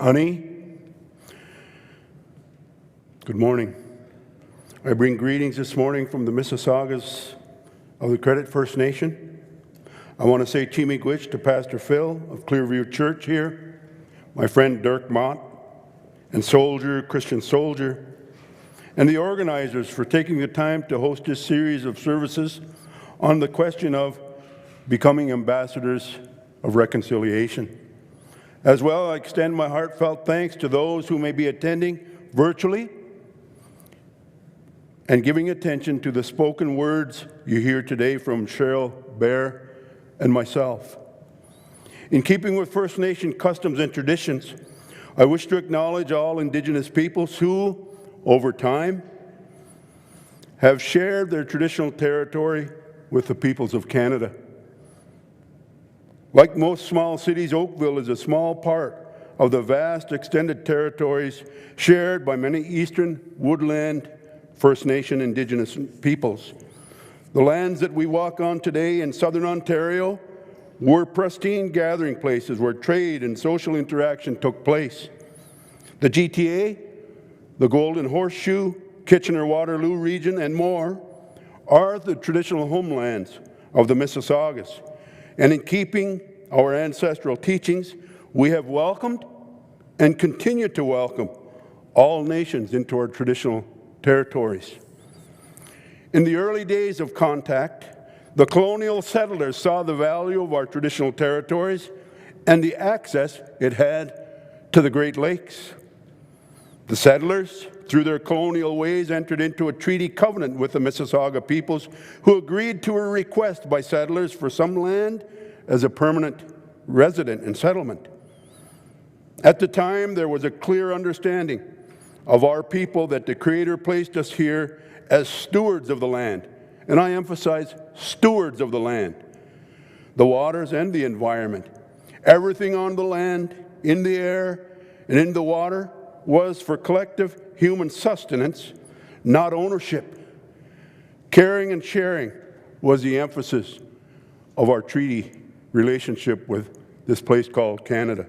Honey, good morning. I bring greetings this morning from the Mississaugas of the Credit First Nation. I want to say Chimigwich to Pastor Phil of ClearView Church here, my friend Dirk Mott, and Christian Soldier, and the organizers for taking the time to host this series of services on the question of becoming ambassadors of reconciliation. As well, I extend my heartfelt thanks to those who may be attending virtually and giving attention to the spoken words you hear today from Cheryl Bear and myself. In keeping with First Nation customs and traditions, I wish to acknowledge all Indigenous peoples who, over time, have shared their traditional territory with the peoples of Canada. Like most small cities, Oakville is a small part of the vast extended territories shared by many Eastern Woodland First Nation Indigenous peoples. The lands that we walk on today in southern Ontario were pristine gathering places where trade and social interaction took place. The GTA, the Golden Horseshoe, Kitchener-Waterloo region, and more are the traditional homelands of the Mississaugas. And in keeping our ancestral teachings, we have welcomed and continue to welcome all nations into our traditional territories. In the early days of contact, the colonial settlers saw the value of our traditional territories and the access it had to the Great Lakes. The settlers, through their colonial ways, entered into a treaty covenant with the Mississauga peoples, who agreed to a request by settlers for some land as a permanent resident and settlement. At the time, there was a clear understanding of our people that the Creator placed us here as stewards of the land. And I emphasize stewards of the land, the waters and the environment. Everything on the land, in the air, and in the water was for collective human sustenance, not ownership. Caring and sharing was the emphasis of our treaty relationship with this place called Canada.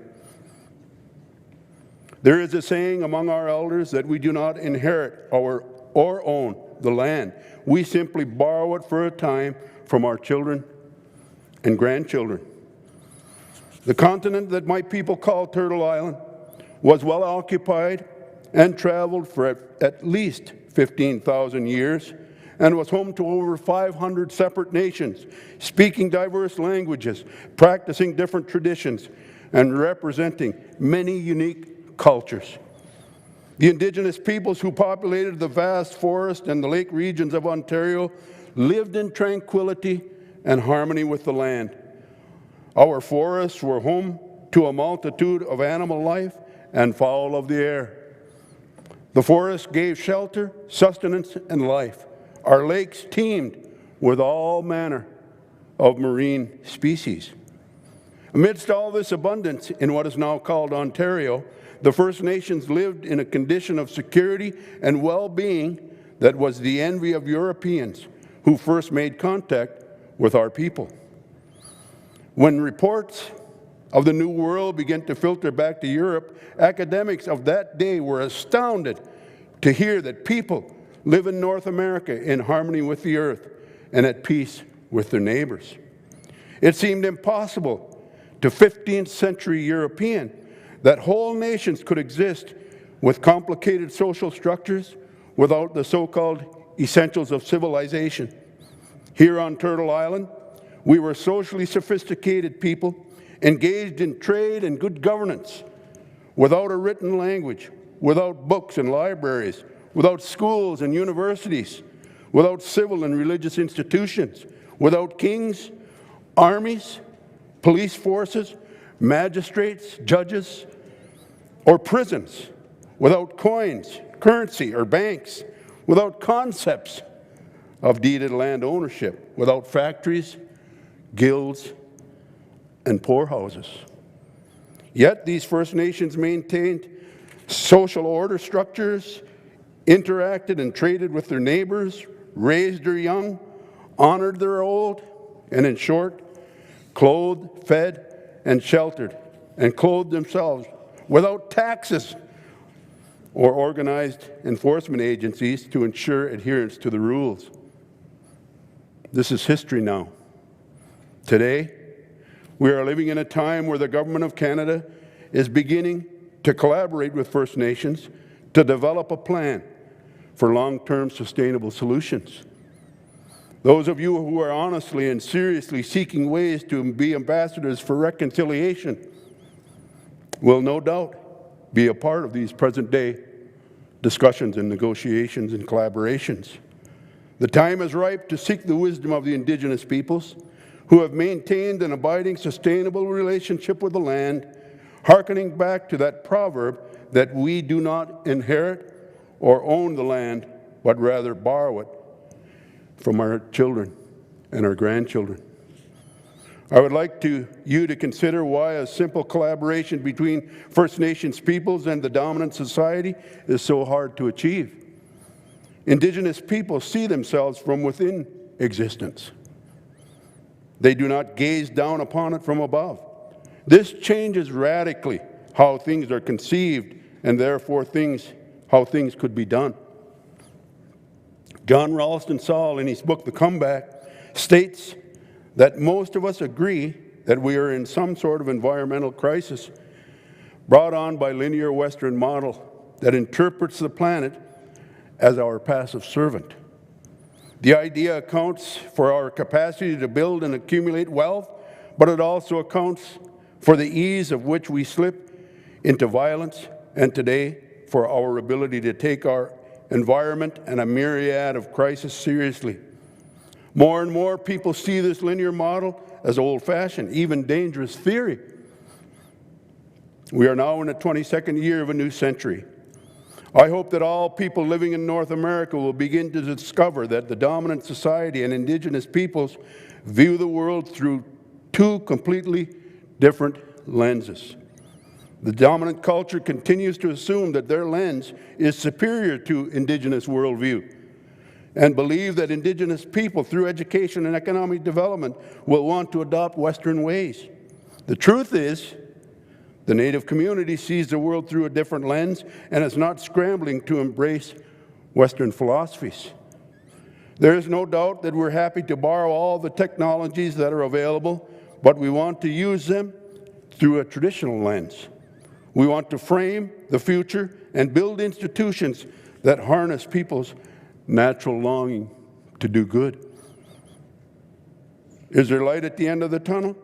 There is a saying among our elders that we do not inherit or own the land. We simply borrow it for a time from our children and grandchildren. The continent that my people call Turtle Island was well occupied and traveled for at least 15,000 years and was home to over 500 separate nations, speaking diverse languages, practicing different traditions, and representing many unique cultures. The Indigenous peoples who populated the vast forest and the lake regions of Ontario lived in tranquility and harmony with the land. Our forests were home to a multitude of animal life and fowl of the air. The forest gave shelter, sustenance, and life. Our lakes teemed with all manner of marine species. Amidst all this abundance in what is now called Ontario, the First Nations lived in a condition of security and well-being that was the envy of Europeans who first made contact with our people. When reports of the New World began to filter back to Europe, academics of that day were astounded to hear that people live in North America in harmony with the earth and at peace with their neighbors. It seemed impossible to 15th century European that whole nations could exist with complicated social structures without the so-called essentials of civilization. Here on Turtle Island, we were socially sophisticated people engaged in trade and good governance, without a written language, without books and libraries, without schools and universities, without civil and religious institutions, without kings, armies, police forces, magistrates, judges, or prisons, without coins, currency, or banks, without concepts of deeded land ownership, without factories, guilds, and poorhouses. Yet these First Nations maintained social order structures, interacted and traded with their neighbors, raised their young, honored their old, and in short, clothed, fed, and sheltered, and clothed themselves without taxes or organized enforcement agencies to ensure adherence to the rules. This is history now. Today, we are living in a time where the Government of Canada is beginning to collaborate with First Nations to develop a plan for long-term sustainable solutions. Those of you who are honestly and seriously seeking ways to be ambassadors for reconciliation will no doubt be a part of these present-day discussions and negotiations and collaborations. The time is ripe to seek the wisdom of the Indigenous peoples who have maintained an abiding, sustainable relationship with the land, hearkening back to that proverb that we do not inherit or own the land, but rather borrow it from our children and our grandchildren. I would like you to consider why a simple collaboration between First Nations peoples and the dominant society is so hard to achieve. Indigenous people see themselves from within existence. They do not gaze down upon it from above. This changes radically how things are conceived and therefore how things could be done. John Ralston Saul, in his book, The Comeback, states that most of us agree that we are in some sort of environmental crisis brought on by linear Western model that interprets the planet as our passive servant. The idea accounts for our capacity to build and accumulate wealth, but it also accounts for the ease of which we slip into violence, and today for our ability to take our environment and a myriad of crises seriously. More and more people see this linear model as old-fashioned, even dangerous theory. We are now in the 22nd year of a new century. I hope that all people living in North America will begin to discover that the dominant society and Indigenous peoples view the world through two completely different lenses. The dominant culture continues to assume that their lens is superior to Indigenous worldview and believe that Indigenous people, through education and economic development, will want to adopt Western ways. The truth is, the Native community sees the world through a different lens and is not scrambling to embrace Western philosophies. There is no doubt that we're happy to borrow all the technologies that are available, but we want to use them through a traditional lens. We want to frame the future and build institutions that harness people's natural longing to do good. Is there light at the end of the tunnel?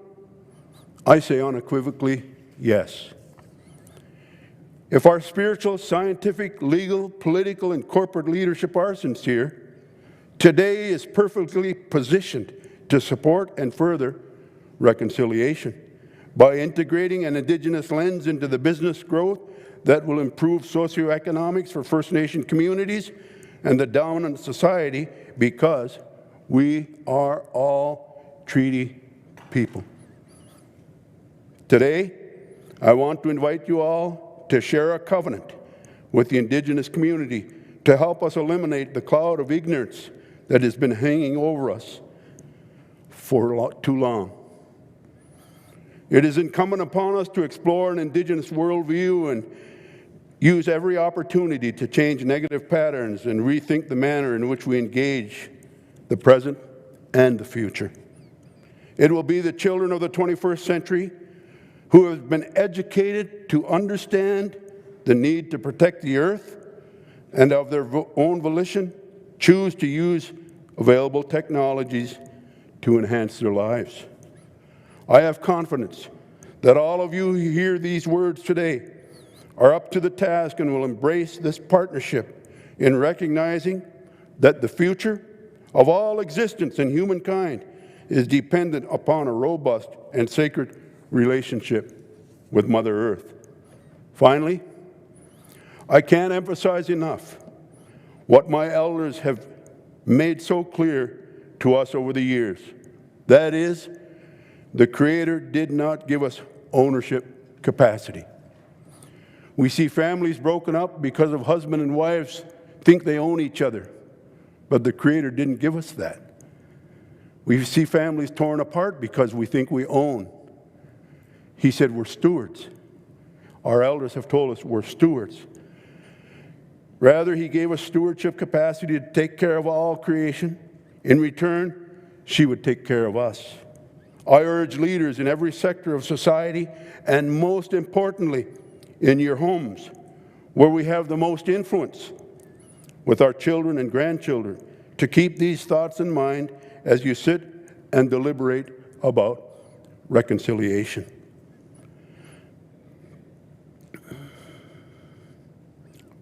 I say unequivocally, yes. If our spiritual, scientific, legal, political, and corporate leadership are sincere, today is perfectly positioned to support and further reconciliation by integrating an Indigenous lens into the business growth that will improve socioeconomics for First Nation communities and the dominant society, because we are all treaty people. Today, I want to invite you all to share a covenant with the Indigenous community to help us eliminate the cloud of ignorance that has been hanging over us for too long. It is incumbent upon us to explore an Indigenous worldview and use every opportunity to change negative patterns and rethink the manner in which we engage the present and the future. It will be the children of the 21st century who have been educated to understand the need to protect the earth and of their own volition choose to use available technologies to enhance their lives. I have confidence that all of you who hear these words today are up to the task and will embrace this partnership in recognizing that the future of all existence in humankind is dependent upon a robust and sacred relationship with Mother Earth. Finally, I can't emphasize enough what my elders have made so clear to us over the years. That is, the Creator did not give us ownership capacity. We see families broken up because of husband and wives think they own each other, but the Creator didn't give us that. We see families torn apart because we think we own. He said we're stewards. our elders have told us we're stewards. Rather, he gave us stewardship capacity to take care of all creation. In return, she would take care of us. I urge leaders in every sector of society, and most importantly, in your homes, where we have the most influence with our children and grandchildren, to keep these thoughts in mind as you sit and deliberate about reconciliation.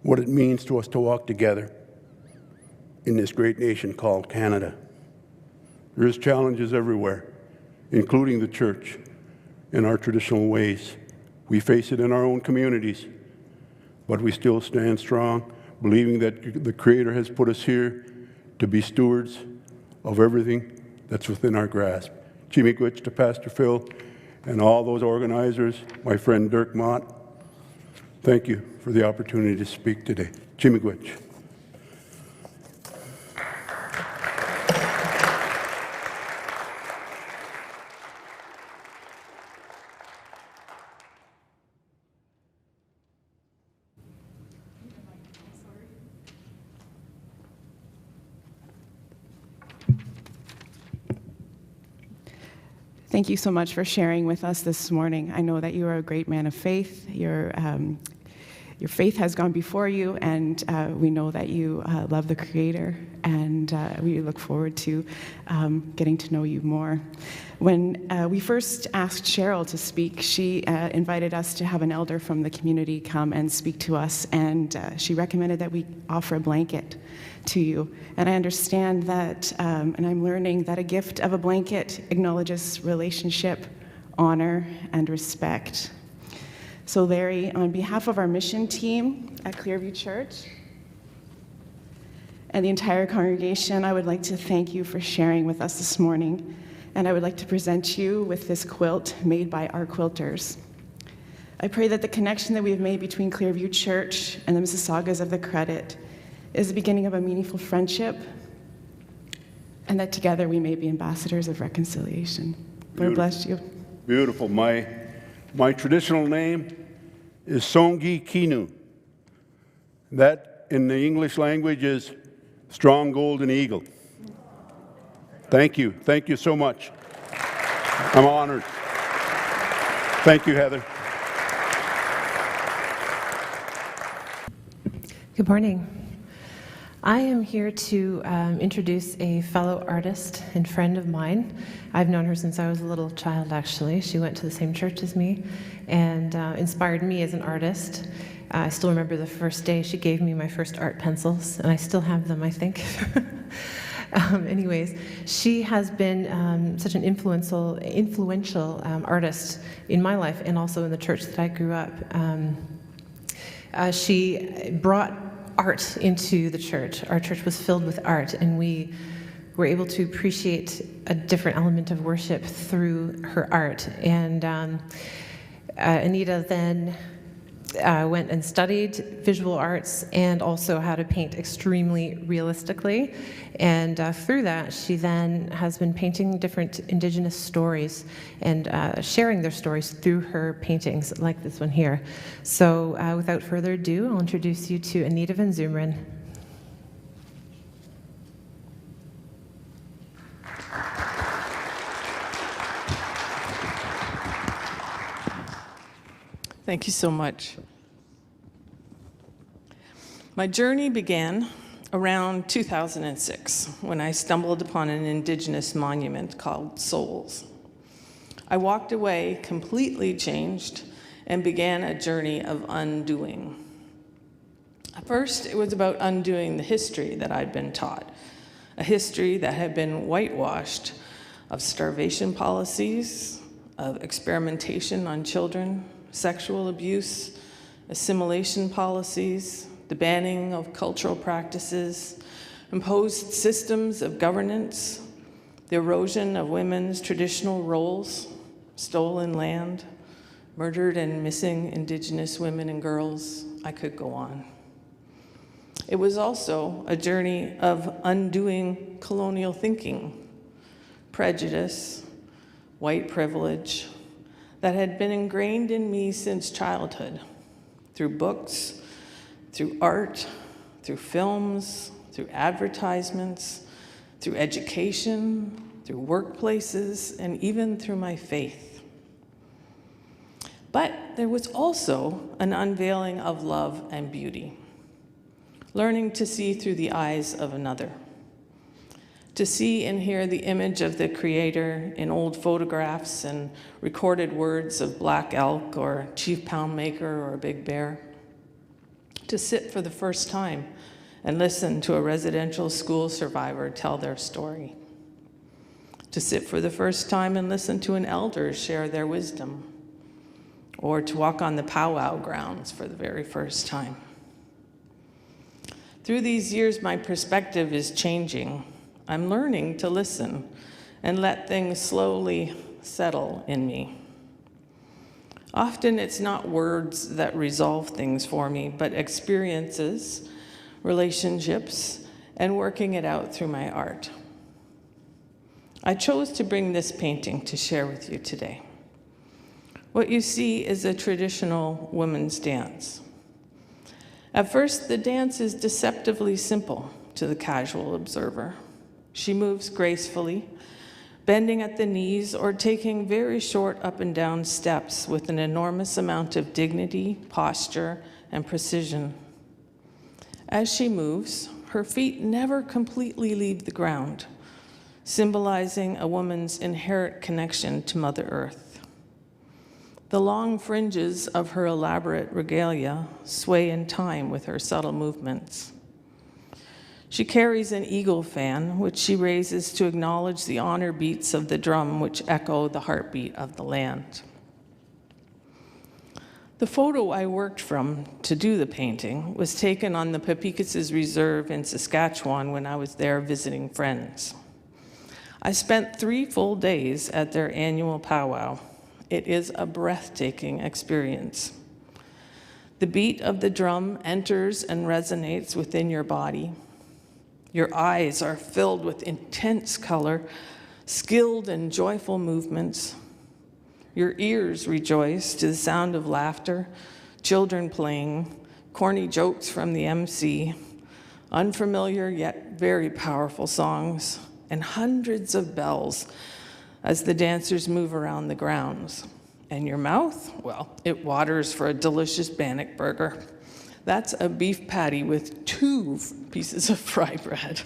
What it means to us to walk together in this great nation called Canada. There's challenges everywhere, including the church, in our traditional ways. We face it in our own communities, but we still stand strong, believing that the Creator has put us here to be stewards of everything that's within our grasp. Chimiigwech to Pastor Phil and all those organizers, my friend Dirk Mott, thank you for the opportunity to speak today. Chimiigwech. Thank you so much for sharing with us this morning. I know that you are a great man of faith. Your faith has gone before you, and we know that you love the Creator, and we look forward to getting to know you more. When we first asked Cheryl to speak, she invited us to have an elder from the community come and speak to us, and she recommended that we offer a blanket to you. And I understand that, and I'm learning that a gift of a blanket acknowledges relationship, honor, and respect. So Larry, on behalf of our mission team at ClearView Church and the entire congregation, I would like to thank you for sharing with us this morning. And I would like to present you with this quilt made by our quilters. I pray that the connection that we have made between ClearView Church and the Mississaugas of the Credit is the beginning of a meaningful friendship, and that together we may be ambassadors of reconciliation. Lord bless you. Beautiful. My traditional name is Songi Kinu. That, in the English language, is strong golden eagle. Thank you. Thank you so much. I'm honored. Thank you, Heather. Good morning. I am here to introduce a fellow artist and friend of mine. I've known her since I was a little child, actually. She went to the same church as me and inspired me as an artist. I still remember the first day she gave me my first art pencils, and I still have them, I think. Anyways, she has been such an influential artist in my life and also in the church that I grew up. She brought art into the church. Our church was filled with art, and we were able to appreciate a different element of worship through her art. And Anita then went and studied visual arts and also how to paint extremely realistically. And through that, she then has been painting different Indigenous stories and sharing their stories through her paintings, like this one here. So without further ado, I'll introduce you to Anita Van Zumeren. Thank you so much. My journey began around 2006 when I stumbled upon an Indigenous monument called Souls. I walked away completely changed and began a journey of undoing. At first, it was about undoing the history that I'd been taught, a history that had been whitewashed of starvation policies, of experimentation on children, sexual abuse, assimilation policies, the banning of cultural practices, imposed systems of governance, the erosion of women's traditional roles, stolen land, murdered and missing Indigenous women and girls. I could go on. It was also a journey of undoing colonial thinking, prejudice, white privilege, that had been ingrained in me since childhood, through books, through art, through films, through advertisements, through education, through workplaces, and even through my faith. But there was also an unveiling of love and beauty, learning to see through the eyes of another, to see and hear the image of the Creator in old photographs and recorded words of Black Elk or Chief Poundmaker or Big Bear, to sit for the first time and listen to a residential school survivor tell their story, to sit for the first time and listen to an elder share their wisdom, or to walk on the powwow grounds for the very first time. Through these years, my perspective is changing. I'm learning to listen and let things slowly settle in me. Often it's not words that resolve things for me, but experiences, relationships, and working it out through my art. I chose to bring this painting to share with you today. What you see is a traditional women's dance. At first, the dance is deceptively simple to the casual observer. She moves gracefully, bending at the knees or taking very short up and down steps with an enormous amount of dignity, posture, and precision. As she moves, her feet never completely leave the ground, symbolizing a woman's inherent connection to Mother Earth. The long fringes of her elaborate regalia sway in time with her subtle movements. She carries an eagle fan, which she raises to acknowledge the honor beats of the drum, which echo the heartbeat of the land. The photo I worked from to do the painting was taken on the Papikas's Reserve in Saskatchewan when I was there visiting friends. I spent 3 full days at their annual powwow. It is a breathtaking experience. The beat of the drum enters and resonates within your body. Your eyes are filled with intense color, skilled and joyful movements. Your ears rejoice to the sound of laughter, children playing, corny jokes from the MC, unfamiliar yet very powerful songs, and hundreds of bells as the dancers move around the grounds. And your mouth, well, it waters for a delicious bannock burger. That's a beef patty with 2 pieces of fry bread.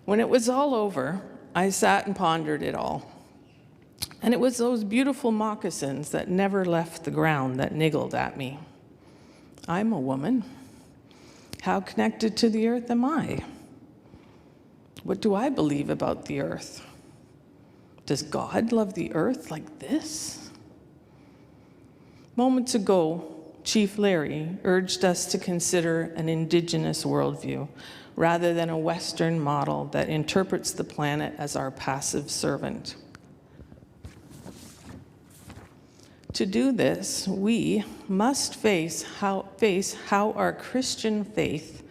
When it was all over, I sat and pondered it all. And it was those beautiful moccasins that never left the ground that niggled at me. I'm a woman. How connected to the earth am I? What do I believe about the earth? Does God love the earth like this? Moments ago, Chief Larry urged us to consider an Indigenous worldview rather than a Western model that interprets the planet as our passive servant. To do this, we must face how our Christian faith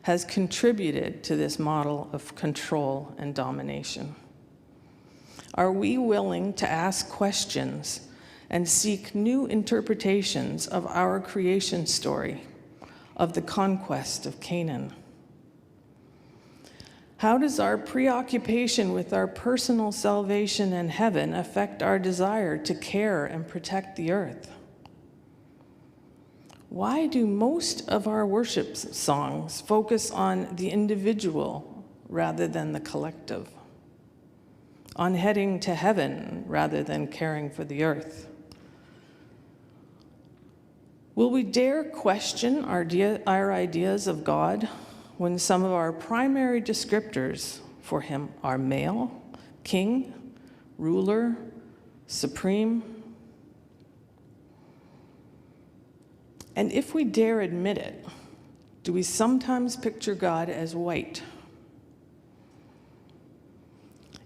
has contributed to this model of control and domination. Are we willing to ask questions and seek new interpretations of our creation story, of the conquest of Canaan? How does our preoccupation with our personal salvation and heaven affect our desire to care and protect the earth? Why do most of our worship songs focus on the individual rather than the collective? On heading to heaven rather than caring for the earth? Will we dare question our ideas of God when some of our primary descriptors for him are male, king, ruler, supreme? And if we dare admit it, do we sometimes picture God as white?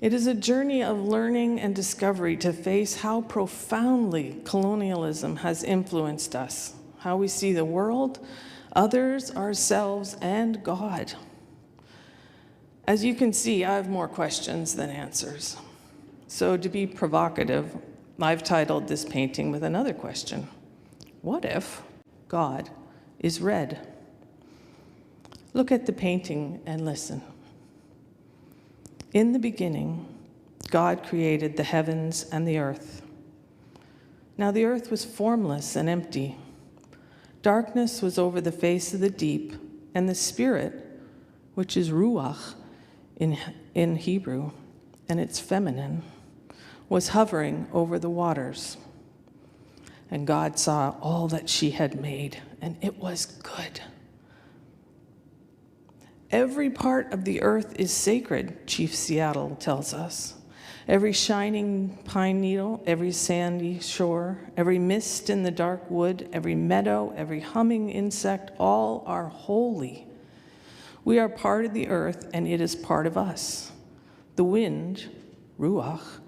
It is a journey of learning and discovery to face how profoundly colonialism has influenced us, how we see the world, others, ourselves, and God. As you can see, I have more questions than answers. So to be provocative, I've titled this painting with another question. what if God is red? Look at the painting and listen. In the beginning, God created the heavens and the earth. Now the earth was formless and empty. Darkness was over the face of the deep, and the Spirit, which is ruach in Hebrew, and it's feminine, was hovering over the waters. And God saw all that she had made, and it was good. Every part of the earth is sacred, Chief Seattle tells us. Every shining pine needle, every sandy shore, every mist in the dark wood, every meadow, every humming insect, all are holy. We are part of the earth, and it is part of us. The wind, ruach,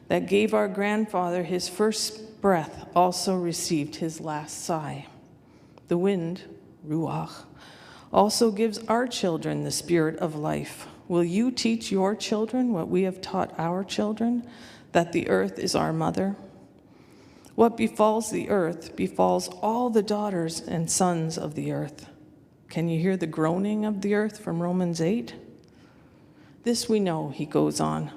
that gave our grandfather his first breath also received his last sigh. The wind, ruach, also gives our children the spirit of life. Will you teach your children what we have taught our children, that the earth is our mother? What befalls the earth befalls all the daughters and sons of the earth. Can you hear the groaning of the earth from Romans 8? This we know, he goes on.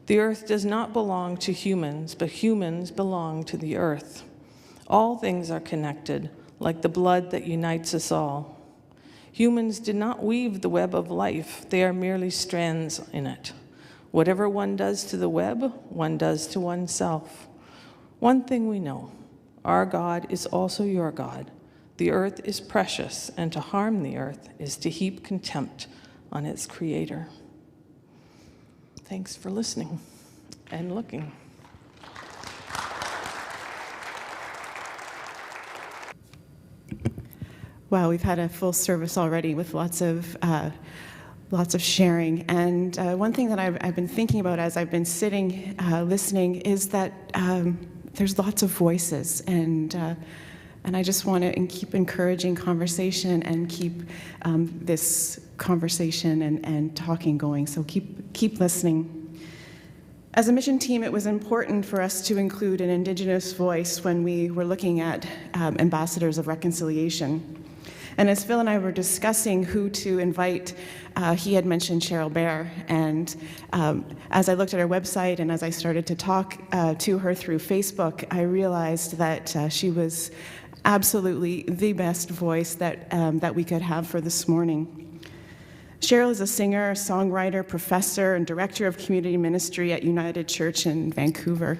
The earth does not belong to humans, but humans belong to the earth. All things are connected, like the blood that unites us all. Humans did not weave the web of life. They are merely strands in it. Whatever one does to the web, one does to oneself. One thing we know, our God is also your God. The earth is precious, and to harm the earth is to heap contempt on its creator. Thanks for listening and looking. Wow, we've had a full service already with lots of sharing. And one thing that I've been thinking about as I've been sitting, listening, is that there's lots of voices, and I just want to keep encouraging conversation and keep this conversation and talking going. So keep listening. As a mission team, it was important for us to include an Indigenous voice when we were looking at ambassadors of reconciliation. And as Phil and I were discussing who to invite, he had mentioned Cheryl Bear. And as I looked at her website and as I started to talk to her through Facebook, I realized that she was absolutely the best voice that we could have for this morning. Cheryl is a singer, songwriter, professor, and director of community ministry at United Church in Vancouver.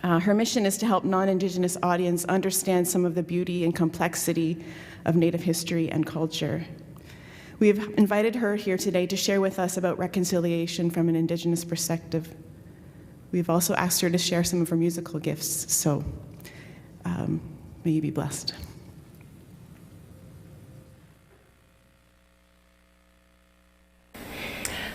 Her mission is to help non-Indigenous audience understand some of the beauty and complexity of Native history and culture. We have invited her here today to share with us about reconciliation from an Indigenous perspective. We've also asked her to share some of her musical gifts, so may you be blessed.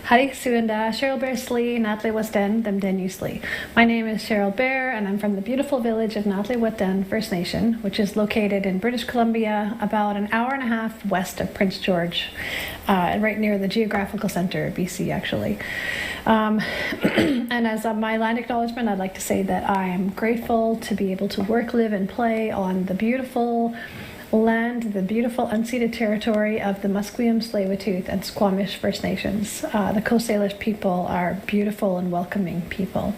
Hadi Suanda, Cheryl Bear Slee, Natle Wesden, Demden Usli. My name is Cheryl Bear, and I'm from the beautiful village of Natle Wesden First Nation, which is located in British Columbia, about an hour and a half west of Prince George, right near the geographical center of BC, actually. And as my land acknowledgement, I'd like to say that I am grateful to be able to work, live, and play on the beautiful land, the beautiful unceded territory of the Musqueam, Tsleil-Waututh, and Squamish First Nations. The Coast Salish people are beautiful and welcoming people.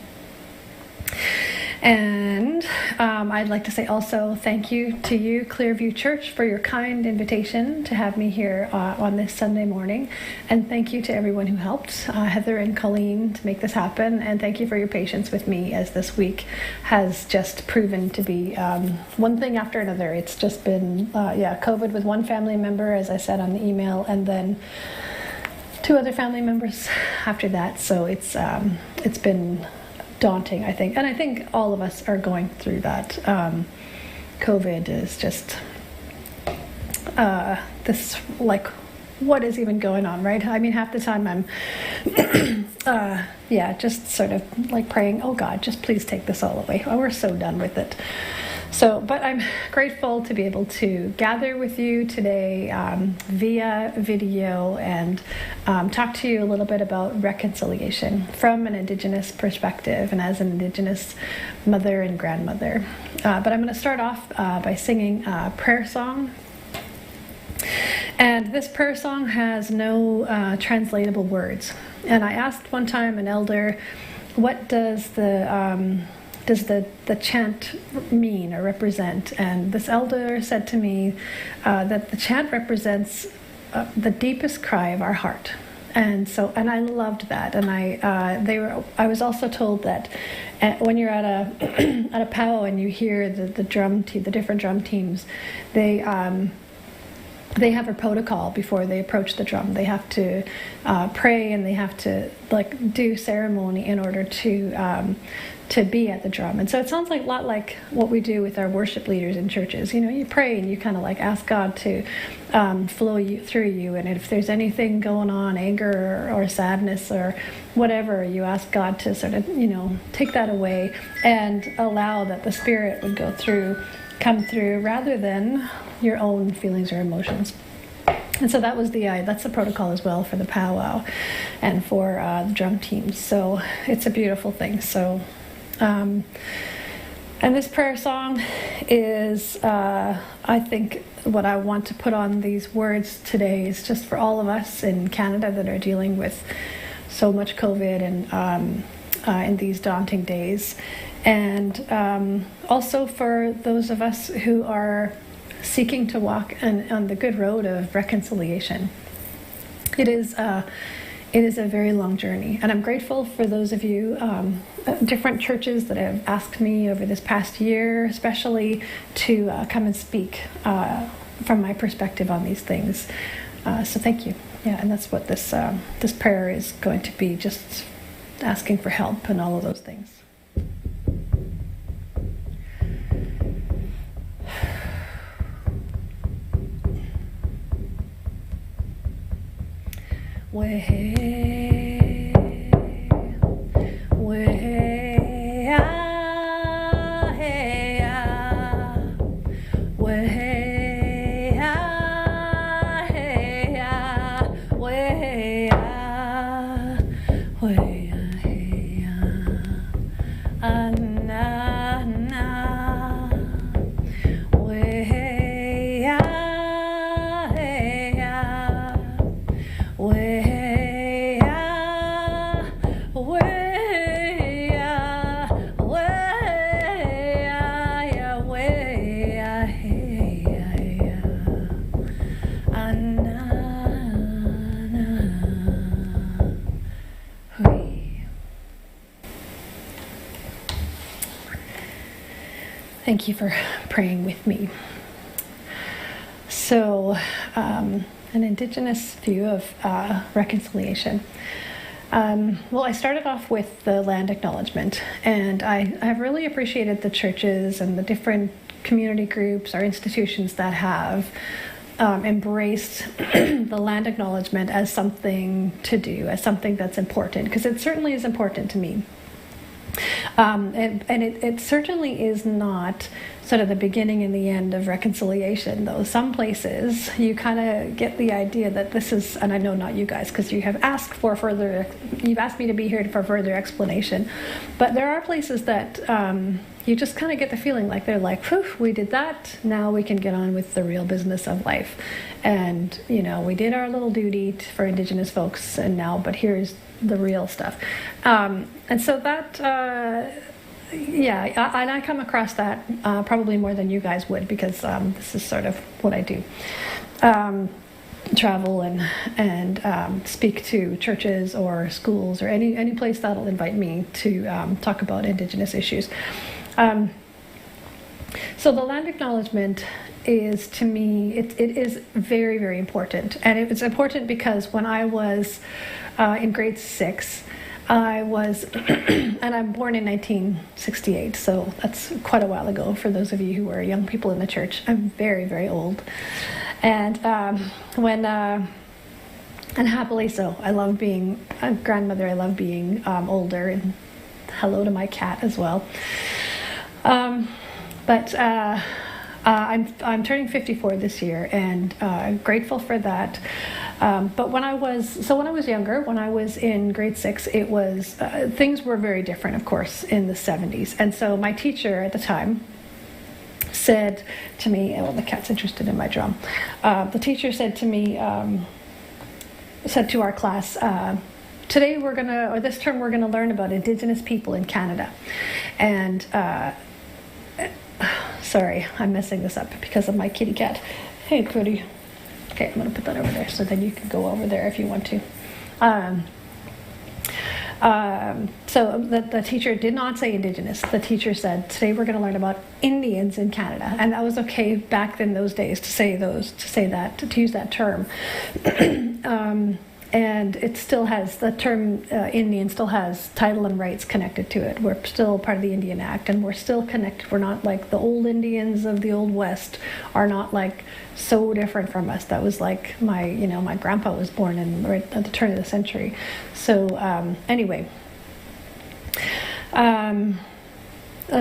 And I'd like to say also thank you to you, ClearView Church, for your kind invitation to have me here on this Sunday morning. And thank you to everyone who helped, Heather and Colleen, to make this happen. And thank you for your patience with me, as this week has just proven to be one thing after another. It's just been, COVID with one family member, as I said on the email, and then 2 other family members after that. So it's been daunting, I think. And I think all of us are going through that. COVID is just this, like, what is even going on, right? I mean, half the time I'm, just sort of like praying, oh God, just please take this all away. Oh, we're so done with it. But I'm grateful to be able to gather with you today via video and talk to you a little bit about reconciliation from an Indigenous perspective and as an Indigenous mother and grandmother. But I'm going to start off by singing a prayer song. And this prayer song has no translatable words. And I asked one time an elder, what does the chant mean or represent? And this elder said to me that the chant represents the deepest cry of our heart. And I loved that. And I was also told that when you're at a powwow and you hear the different drum teams, they have a protocol before they approach the drum. They have to pray, and they have to do ceremony in order to be at the drum. And so it sounds like a lot like what we do with our worship leaders in churches. You pray and you kind of ask God to flow through you. And if there's anything going on, anger or sadness or whatever, you ask God to sort of take that away and allow that the Spirit would come through rather than your own feelings or emotions. And so that's the protocol as well for the powwow and for the drum teams. So it's a beautiful thing. So, and this prayer song is, I think, what I want to put on these words today is just for all of us in Canada that are dealing with so much COVID and in these daunting days. And also for those of us who are seeking to walk on the good road of reconciliation. It is a very long journey, and I'm grateful for those of you, different churches that have asked me over this past year, especially to come and speak from my perspective on these things. So thank you. Yeah, and that's what this prayer is going to be, just asking for help and all of those things. Thank you for praying with me. So, an Indigenous view of reconciliation. Well, I started off with the land acknowledgement, and I have really appreciated the churches and the different community groups or institutions that have embraced the land acknowledgement as something to do, as something that's important, because it certainly is important to me. It certainly is not sort of the beginning and the end of reconciliation, though. Some places you kind of get the idea that this is, and I know not you guys, because you have asked you've asked me to be here for further explanation, but there are places that you just kind of get the feeling like they're like, whew, we did that, now we can get on with the real business of life. And, we did our little duty for Indigenous folks, but here's the real stuff. And so that, and I come across that probably more than you guys would, because this is sort of what I do. Travel and speak to churches or schools or any place that'll invite me to talk about Indigenous issues. So the land acknowledgement is, to me, it is very, very important. And it's important because when I was in grade 6, I was, and I'm born in 1968, so that's quite a while ago for those of you who are young people in the church. I'm very, very old. And and happily so. I love being a grandmother. I love being older, and hello to my cat as well. But I'm turning 54 this year, and I'm grateful for that. But when I was younger, when I was in grade 6, it was things were very different, of course, in the 70s. And so my teacher at the time said to me, well, the cat's interested in my drum. The teacher said to me, said to our class, today this term we're gonna learn about Indigenous people in Canada. And sorry, I'm messing this up because of my kitty cat. Hey, Cody. Okay, I'm gonna put that over there so then you can go over there if you want to. So the teacher did not say Indigenous. The teacher said, today we're going to learn about Indians in Canada. And that was okay back in those days to use that term. And it still has, the term Indian still has title and rights connected to it. We're still part of the Indian Act, and we're still connected. We're not like the old Indians of the Old West are not like so different from us. That was like my grandpa was born right at the turn of the century. So anyway.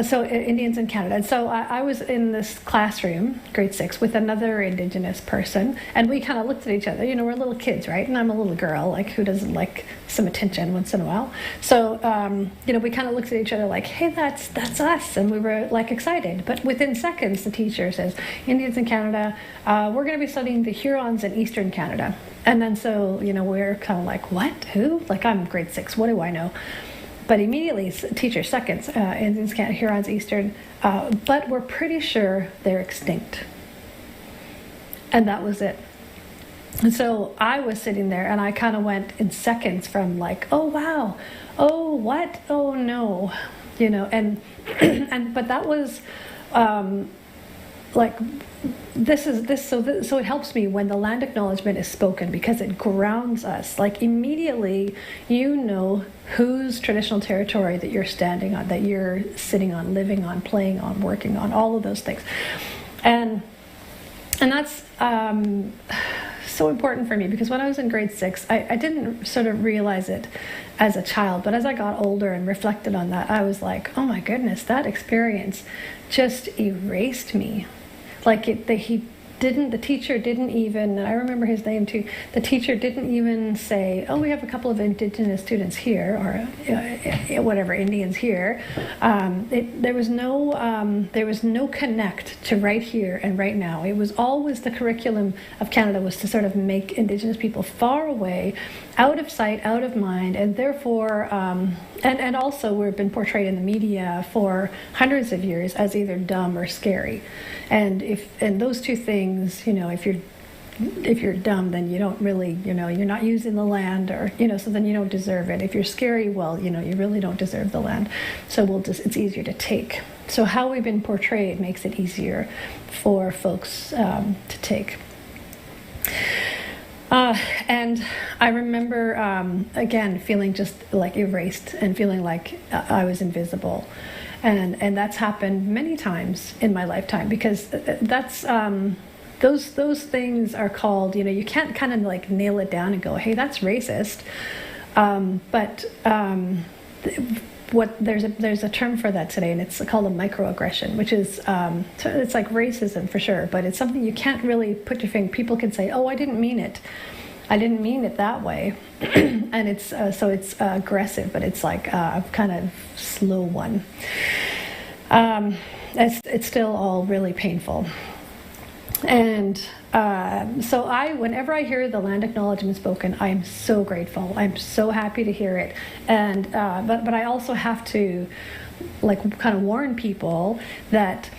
So Indians in Canada. And so I was in this classroom, grade 6, with another Indigenous person, and we kind of looked at each other. We're little kids, right? And I'm a little girl, like who doesn't like some attention once in a while? So, we kind of looked at each other like, hey, that's us. And we were like excited. But within seconds, the teacher says, Indians in Canada, we're going to be studying the Hurons in Eastern Canada. And then so, we're kind of like, what? Who? Like, I'm grade 6. What do I know? But immediately, teacher seconds, Indians, Hurons, Eastern, but we're pretty sure they're extinct. And that was it. And so I was sitting there, and I kind of went in seconds from like, oh wow, oh what, oh no, and but that was like. So it helps me when the land acknowledgement is spoken because it grounds us. Like immediately, whose traditional territory that you're standing on, that you're sitting on, living on, playing on, working on, all of those things, and that's so important for me because when I was in grade 6, I didn't sort of realize it as a child, but as I got older and reflected on that, I was like, oh my goodness, that experience just erased me. Like the teacher didn't even, I remember his name too, the teacher didn't even say, oh, we have a couple of Indigenous students here, or whatever, Indians here. There was no connect to right here and right now. It was always the curriculum of Canada was to sort of make Indigenous people far away, out of sight, out of mind, and therefore, and also we've been portrayed in the media for hundreds of years as either dumb or scary. And those two things, if you're dumb, then you don't really, you're not using the land, or so then you don't deserve it. If you're scary, well, you really don't deserve the land. So it's easier to take. So how we've been portrayed makes it easier for folks to take. And I remember, again, feeling just like erased and feeling like I was invisible. And that's happened many times in my lifetime because that's, those things are called, you can't kind of like nail it down and go, hey, that's racist. But there's a term for that today, and it's called a microaggression, which is it's like racism for sure, but it's something you can't really put your finger. People can say, "Oh, I didn't mean it. I didn't mean it that way," and it's so it's aggressive, but it's like a kind of slow one. It's still all really painful. And so whenever I hear the land acknowledgement spoken, I'm so grateful. I'm so happy to hear it. And but I also have to kind of warn people that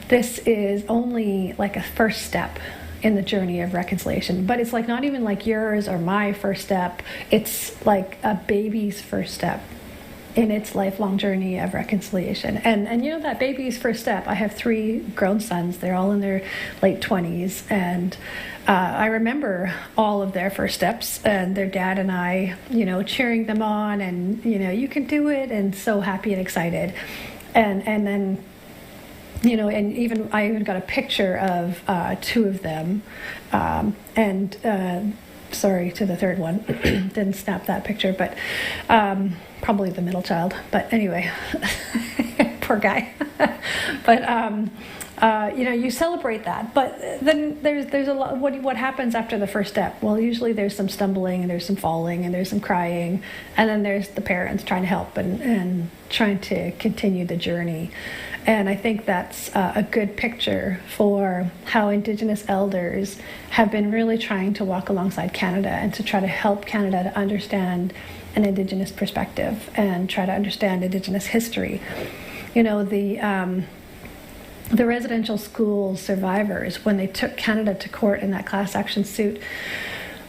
this is only like a first step in the journey of reconciliation. But it's like not even like yours or my first step. It's like a baby's first step in its lifelong journey of reconciliation. And that baby's first step, I have 3 grown sons. They're all in their late 20s. And I remember all of their first steps and their dad and I, cheering them on and, you can do it, and so happy and excited. And then, and I even got a picture of 2 of them. Sorry to the third one, didn't snap that picture, but probably the middle child. But anyway, poor guy. But you celebrate that. But then there's a lot. What happens after the first step? Well, usually there's some stumbling and there's some falling and there's some crying, and then there's the parents trying to help and trying to continue the journey. And I think that's a good picture for how Indigenous elders have been really trying to walk alongside Canada and to try to help Canada to understand an Indigenous perspective and try to understand Indigenous history. The residential school survivors, when they took Canada to court in that class action suit,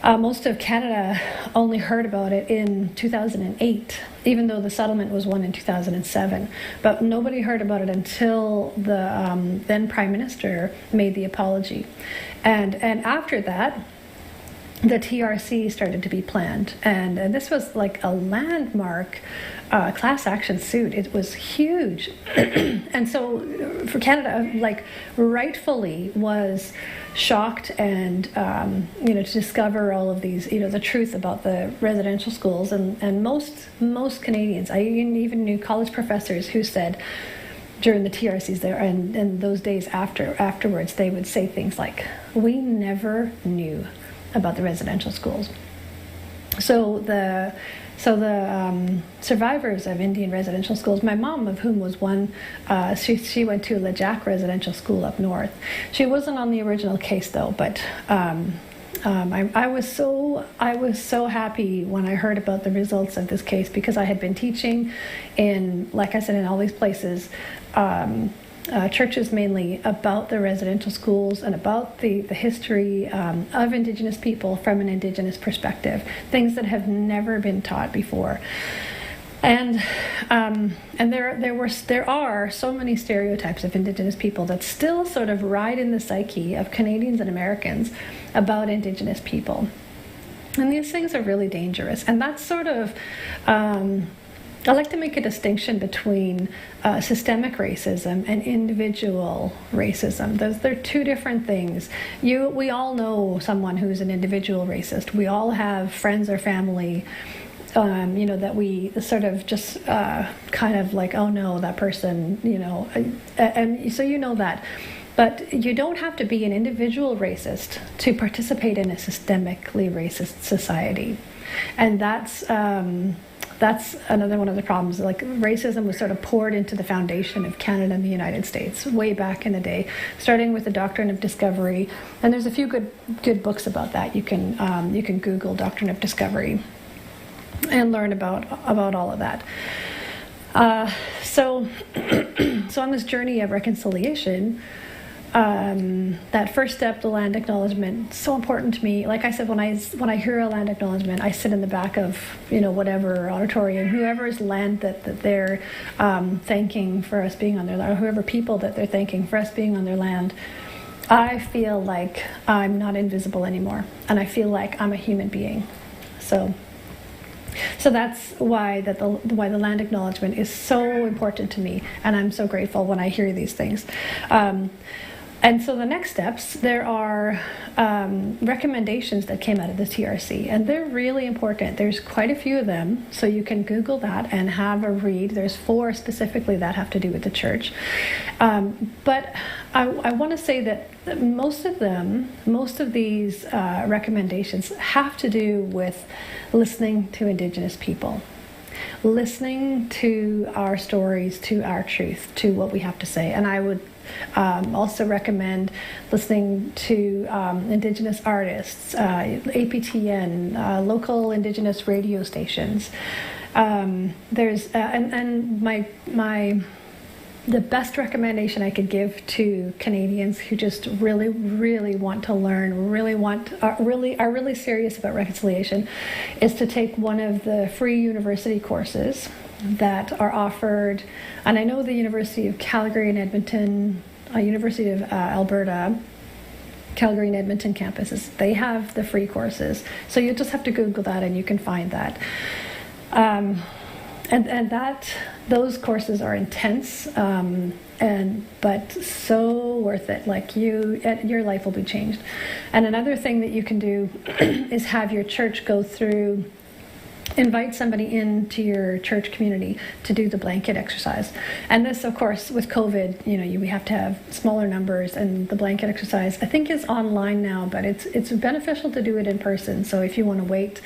most of Canada only heard about it in 2008, even though the settlement was won in 2007. But nobody heard about it until the then Prime Minister made the apology. And after that, the TRC started to be planned. And this was like a landmark class action suit. It was huge. And so for Canada, like, rightfully was shocked and, to discover all of these, the truth about the residential schools. And most Canadians, I even knew college professors who said during the TRCs there and those days afterwards, they would say things like, "We never knew about the residential schools." So the survivors of Indian residential schools, my mom, of whom was one, she went to Le Jack residential school up north. She wasn't on the original case though, but I was so happy when I heard about the results of this case, because I had been teaching in, like I said, in all these places, churches mainly, about the residential schools and about the history of Indigenous people from an Indigenous perspective, things that have never been taught before. And there are so many stereotypes of Indigenous people that still sort of ride in the psyche of Canadians and Americans about Indigenous people. And these things are really dangerous. And that's sort of I like to make a distinction between systemic racism and individual racism. They're two different things. We all know someone who's an individual racist. We all have friends or family, that we sort of just kind of like, oh no, that person, and so that. But you don't have to be an individual racist to participate in a systemically racist society. And that's another one of the problems. Like, racism was sort of poured into the foundation of Canada and the United States way back in the day, starting with the Doctrine of Discovery. And there's a few good books about that. You can Google Doctrine of Discovery and learn about all of that. So on this journey of reconciliation, that first step, the land acknowledgement, so important to me. Like I said, when I hear a land acknowledgement, I sit in the back of whatever auditorium, whoever's land that they're thanking for us being on their land, or whoever people that they're thanking for us being on their land. I feel like I'm not invisible anymore, and I feel like I'm a human being. So that's why the land acknowledgement is so important to me, and I'm so grateful when I hear these things. And so the next steps, there are recommendations that came out of the TRC, and they're really important. There's quite a few of them, so you can Google that and have a read. There's 4 specifically that have to do with the church. But I want to say that most of these recommendations have to do with listening to Indigenous people, listening to our stories, to our truth, to what we have to say. And I would also recommend listening to Indigenous artists, APTN, local Indigenous radio stations. There's the best recommendation I could give to Canadians who just really, really want to learn, are really serious about reconciliation, is to take one of the free university courses that are offered. And I know the University of Calgary and Edmonton, University of Alberta, Calgary and Edmonton campuses, they have the free courses. So you just have to Google that and you can find that. And those courses are intense, but so worth it. Like, your life will be changed. And another thing that you can do is have your church go through invite somebody into your church community to do the blanket exercise. And this, of course, with COVID, we have to have smaller numbers, and the blanket exercise, I think, is online now, but it's beneficial to do it in person. So if you want to wait,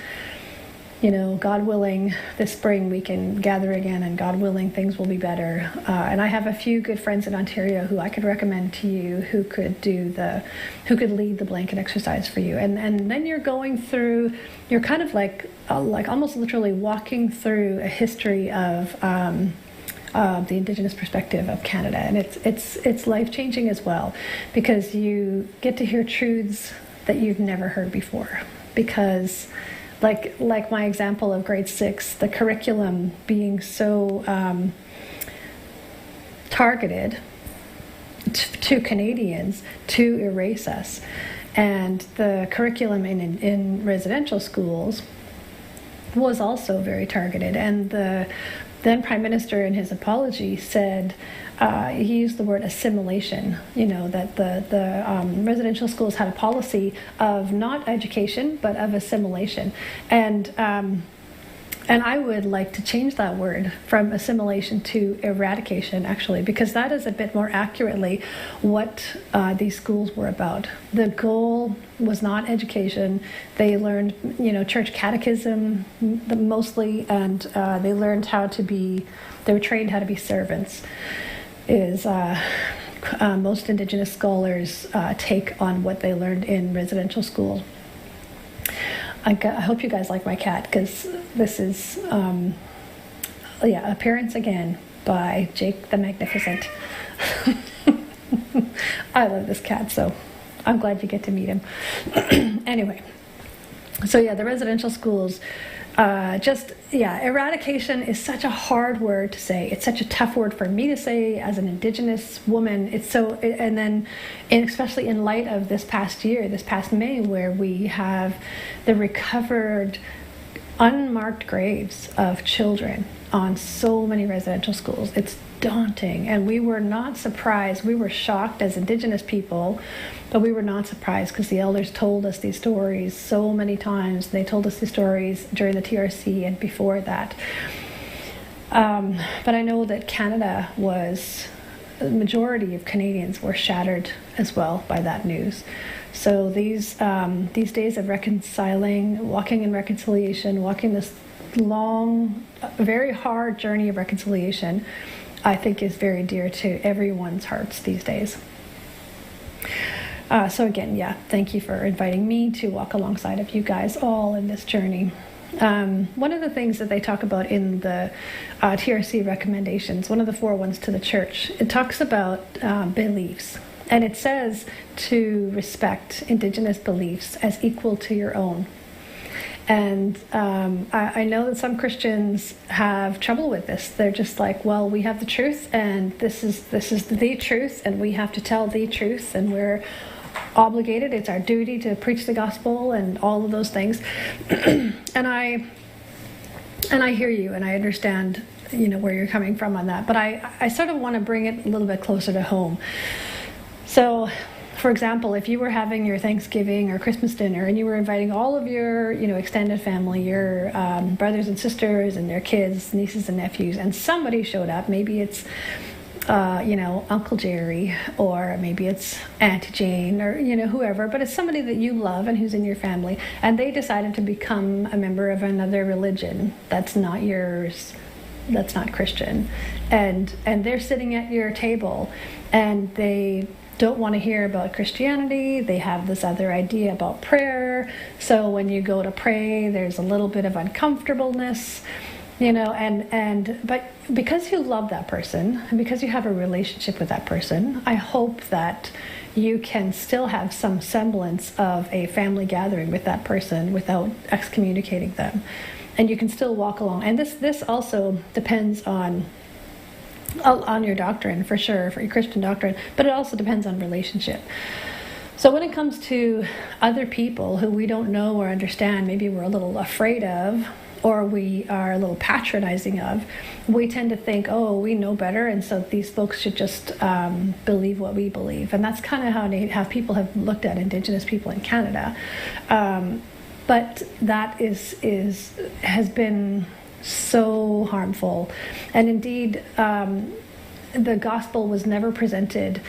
God willing, this spring we can gather again, and God willing, things will be better. And I have a few good friends in Ontario who I could recommend to you who could lead the blanket exercise for you. And then you're kind of like almost literally walking through a history of the Indigenous perspective of Canada, and it's life-changing as well, because you get to hear truths that you've never heard before. Because like my example of grade 6, the curriculum being so targeted to Canadians to erase us, and the curriculum in residential schools was also very targeted. And the then Prime Minister, in his apology, said, he used the word assimilation, that the residential schools had a policy of not education, but of assimilation. And I would like to change that word from assimilation to eradication, actually, because that is a bit more accurately what these schools were about. The goal was not education. They learned, church catechism mostly, and they learned they were trained how to be servants, is most Indigenous scholars' take on what they learned in residential school. I hope you guys like my cat, because this is, Appearance Again by Jake the Magnificent. I love this cat, so I'm glad you get to meet him. Anyway, so the residential schools, eradication is such a hard word to say. It's such a tough word for me to say as an Indigenous woman. Especially in light of this past May, where we have the recovered unmarked graves of children on so many residential schools. It's daunting, and we were not surprised. We were shocked as Indigenous people, but we were not surprised because the elders told us these stories so many times. They told us these stories during the TRC and before that. But I know that the majority of Canadians were shattered as well by that news. So these days of reconciling, walking in reconciliation, walking this long, very hard journey of reconciliation, I think is very dear to everyone's hearts these days. So again, thank you for inviting me to walk alongside of you guys all in this journey. One of the things that they talk about in the TRC recommendations, one of the 4 ones to the church, it talks about beliefs. And it says to respect Indigenous beliefs as equal to your own. And I know that some Christians have trouble with this. They're just like, well, we have the truth, and this is the truth, and we have to tell the truth, and we're obligated. It's our duty to preach the gospel and all of those things. and I hear you, and I understand, where you're coming from on that. But I sort of want to bring it a little bit closer to home. So, for example, if you were having your Thanksgiving or Christmas dinner and you were inviting all of your, extended family, your brothers and sisters and their kids, nieces and nephews, and somebody showed up, maybe it's, Uncle Jerry, or maybe it's Auntie Jane, or, whoever, but it's somebody that you love and who's in your family, and they decided to become a member of another religion that's not yours, that's not Christian, and they're sitting at your table, and they don't want to hear about Christianity. They have this other idea about prayer. So when you go to pray, there's a little bit of uncomfortableness, but because you love that person and because you have a relationship with that person, I hope that you can still have some semblance of a family gathering with that person without excommunicating them. And you can still walk along. And this also depends on your doctrine, for sure, for your Christian doctrine, but it also depends on relationship. So when it comes to other people who we don't know or understand, maybe we're a little afraid of, or we are a little patronizing of, we tend to think, oh, we know better, and so these folks should just believe what we believe. And that's kind of how people have looked at Indigenous people in Canada. But that has been so harmful. And indeed, the gospel was never presented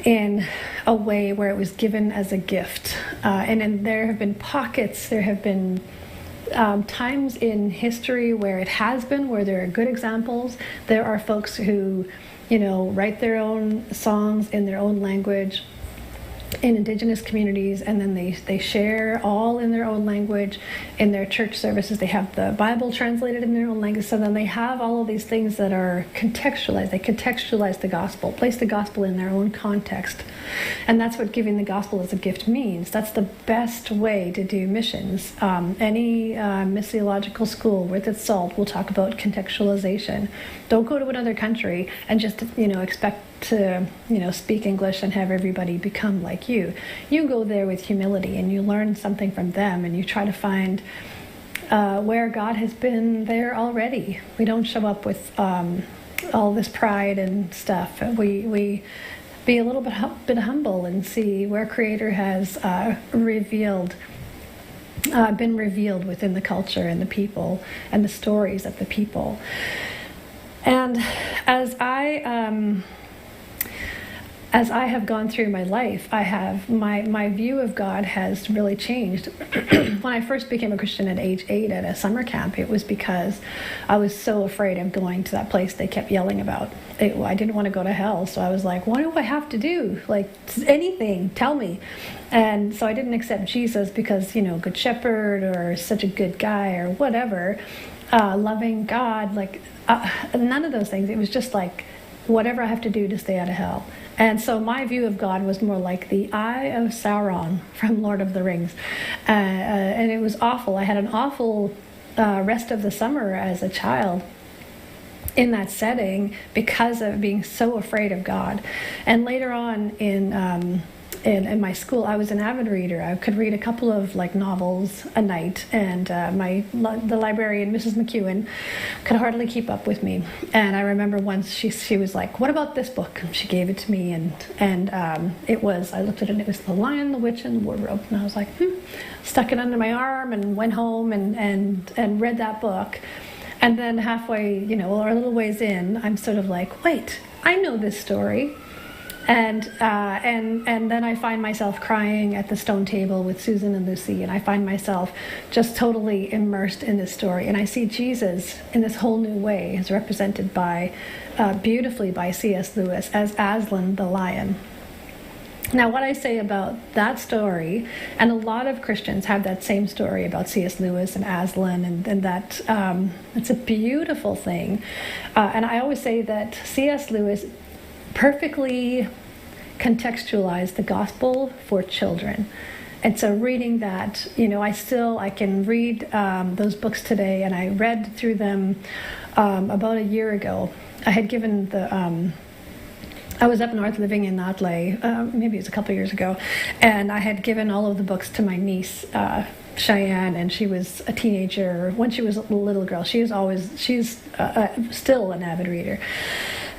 in a way where it was given as a gift. There have been pockets, there have been times in history where it has been, where there are good examples. There are folks who, write their own songs in their own language in Indigenous communities, and then they share all in their own language in their church services. They have the Bible translated in their own language, so then they have all of these things that are contextualized. They contextualize the gospel, place the gospel in their own context, and that's what giving the gospel as a gift means. That's the best way to do missions. Any missiological school worth its salt will talk about contextualization. Don't go to another country and just expect to speak English and have everybody become like you. You go there with humility and you learn something from them, and you try to find where God has been there already. We don't show up with all this pride and stuff. We be a little bit humble and see where Creator has been revealed within the culture and the people and the stories of the people. And as I have gone through my life, my view of God has really changed. When I first became a Christian at age 8 at a summer camp, it was because I was so afraid of going to that place they kept yelling about. I didn't want to go to hell, so I was like, what do I have to do? Like, anything, tell me. And so I didn't accept Jesus because, good shepherd or such a good guy or whatever, loving God, none of those things. It was just like, whatever I have to do to stay out of hell. And so my view of God was more like the Eye of Sauron from Lord of the Rings. And it was awful. I had an awful rest of the summer as a child in that setting because of being so afraid of God. And later on in my school, I was an avid reader. I could read a couple of novels a night, and the librarian, Mrs. McEwen, could hardly keep up with me. And I remember once she was like, "What about this book?" And she gave it to me, and it was. I looked at it, and it was The Lion, the Witch, and the Wardrobe. And I was like, stuck it under my arm, and went home and read that book. And then halfway, or a little ways in, I'm sort of like, wait, I know this story. And then I find myself crying at the stone table with Susan and Lucy, and I find myself just totally immersed in this story. And I see Jesus in this whole new way, as represented beautifully by C.S. Lewis as Aslan the lion. Now, what I say about that story, and a lot of Christians have that same story about C.S. Lewis and Aslan, and that it's a beautiful thing. And I always say that C.S. Lewis perfectly contextualized the gospel for children. And so reading that, I can read those books today, and I read through them about a year ago. I had given I was up north living in Notley, maybe it was a couple of years ago, and I had given all of the books to my niece, Cheyenne, and she was a teenager. When she was a little girl, she's still an avid reader.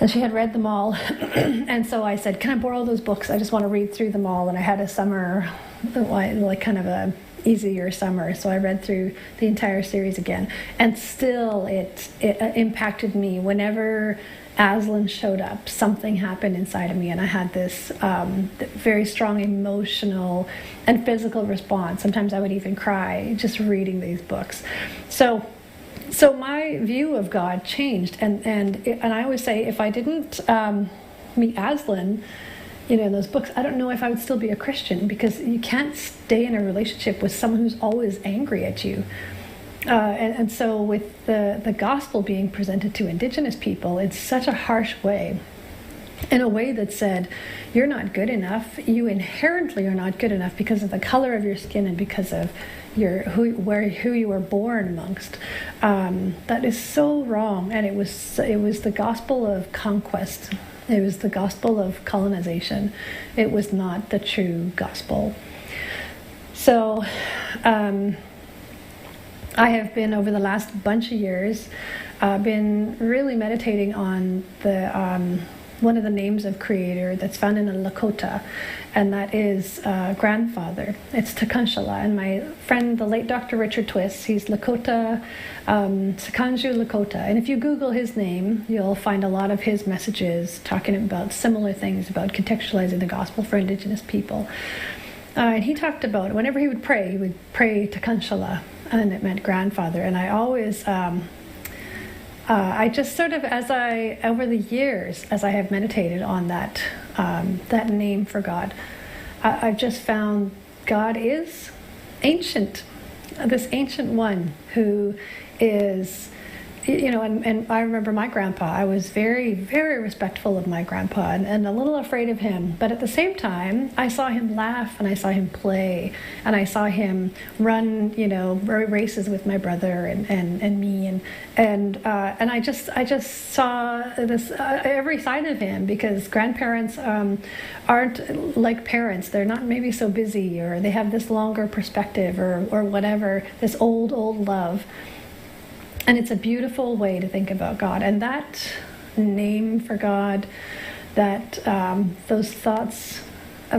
And she had read them all. And so I said, can I borrow those books? I just want to read through them all. And I had a summer, kind of a easier summer. So I read through the entire series again. And still it impacted me. Whenever Aslan showed up, something happened inside of me. And I had this very strong emotional and physical response. Sometimes I would even cry just reading these books. So my view of God changed, and I always say, if I didn't meet Aslan, in those books, I don't know if I would still be a Christian, because you can't stay in a relationship with someone who's always angry at you. And so with the gospel being presented to Indigenous people in such a harsh way, in a way that said, you're not good enough, you inherently are not good enough because of the color of your skin and because of who you were born amongst. That is so wrong, and it was the gospel of conquest. It was the gospel of colonization. It was not the true gospel. So I have been, over the last bunch of years, been really meditating on one of the names of Creator that's found in a Lakota, and that is grandfather. It's Tekanshala. And my friend, the late Dr. Richard Twist, he's Lakota, Sakanju Lakota. And if you Google his name, you'll find a lot of his messages talking about similar things about contextualizing the gospel for Indigenous people. And he talked about whenever he would pray Tekanshala, and it meant grandfather. And I always, I just sort of, over the years, as I have meditated on that name for God, I've just found God is ancient, this ancient one who is, and I remember my grandpa. I was very, very respectful of my grandpa and a little afraid of him. But at the same time, I saw him laugh and I saw him play and I saw him run, races with my brother and me and I just saw this every side of him, because grandparents aren't like parents. They're not maybe so busy, or they have this longer perspective or whatever. This old love. And it's a beautiful way to think about God. And that name for God, that those thoughts,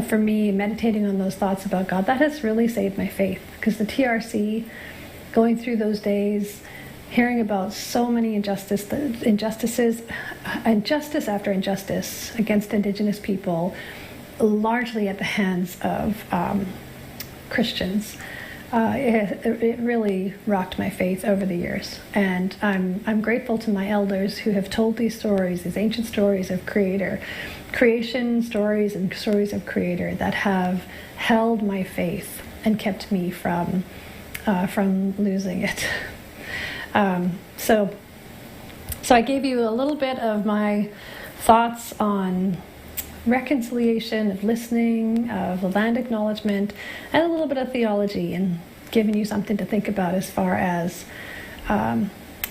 for me, meditating on those thoughts about God, that has really saved my faith. Because the TRC, going through those days, hearing about so many injustices, injustice after injustice against Indigenous people, largely at the hands of Christians, it really rocked my faith over the years. And I'm grateful to my elders who have told these stories, these ancient stories of creation stories and stories of Creator, that have held my faith and kept me from losing it. So I gave you a little bit of my thoughts on reconciliation, of listening, of the land acknowledgement, and a little bit of theology, and giving you something to think about as far as an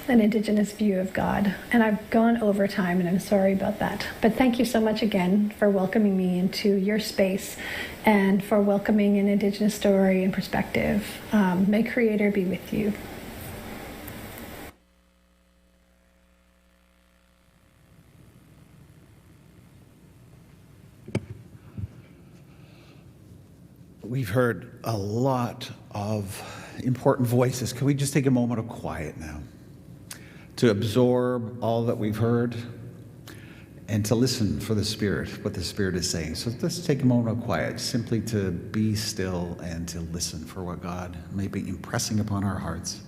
Indigenous view of God. And I've gone over time, and I'm sorry about that. But thank you so much again for welcoming me into your space and for welcoming an Indigenous story and perspective. May Creator be with you. We've heard a lot of important voices. Can we just take a moment of quiet now to absorb all that we've heard and to listen for the Spirit, what the Spirit is saying? So let's take a moment of quiet, simply to be still and to listen for what God may be impressing upon our hearts.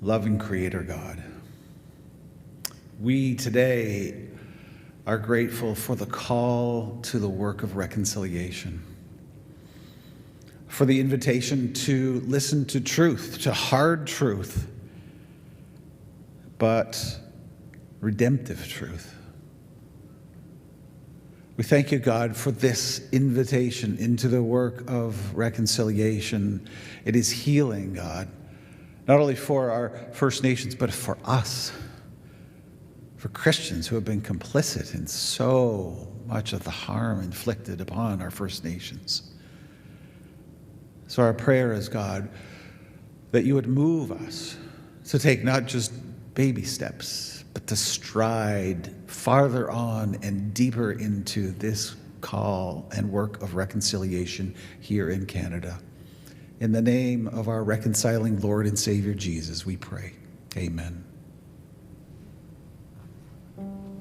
Loving Creator God, we today are grateful for the call to the work of reconciliation, for the invitation to listen to truth, to hard truth, but redemptive truth. We thank you, God, for this invitation into the work of reconciliation. It is healing, God, not only for our First Nations, but for us, for Christians who have been complicit in so much of the harm inflicted upon our First Nations. So our prayer is, God, that you would move us to take not just baby steps, but to stride farther on and deeper into this call and work of reconciliation here in Canada. In the name of our reconciling Lord and Savior Jesus, we pray. Amen.